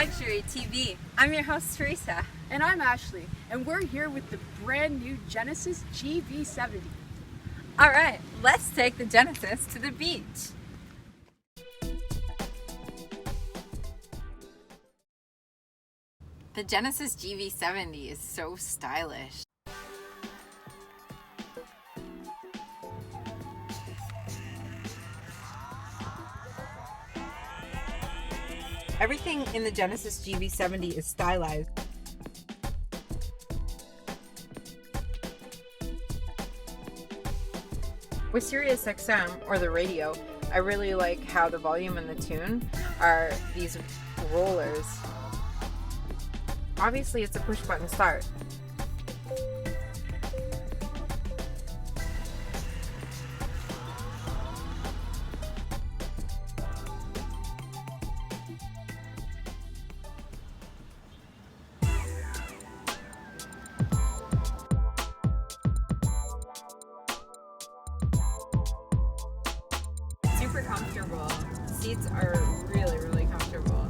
Luxury TV. I'm your host, Theresa. And I'm Ashley, and we're here with the brand new Genesis GV70. All right, let's take the Genesis to the beach. The Genesis GV70 is so stylish. Everything in the Genesis GV70 is stylized. With Sirius XM, or the radio, I really like how the volume and the tune are these rollers. Obviously, it's a push button start. Super comfortable. Seats are really comfortable.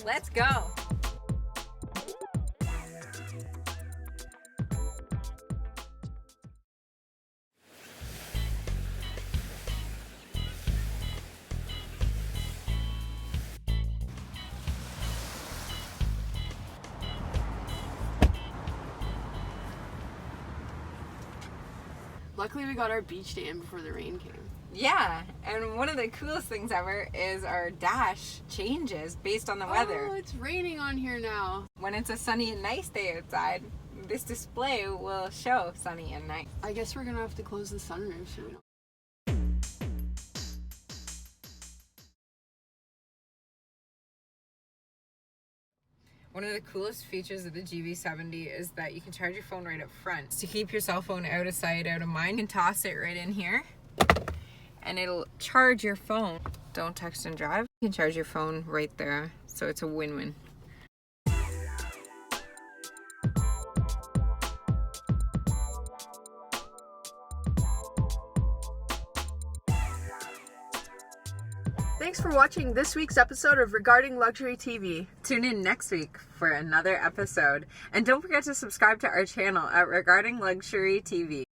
Let's go. Luckily, we got our beach day in before the rain came. Yeah, and one of the coolest things ever is our dash changes based on the weather. Oh, it's raining on here now. When it's a sunny and nice day outside, this display will show sunny and nice. I guess we're gonna have to close the sunroof so we don't. One of the coolest features of the GV70 is that you can charge your phone right up front. To keep your cell phone out of sight, out of mind, you can toss it right in here and it'll charge your phone. Don't text and drive. You can charge your phone right there, so it's a win-win. Thanks for watching this week's episode of Regarding Luxury TV. Tune in next week for another episode. And don't forget to subscribe to our channel at Regarding Luxury TV.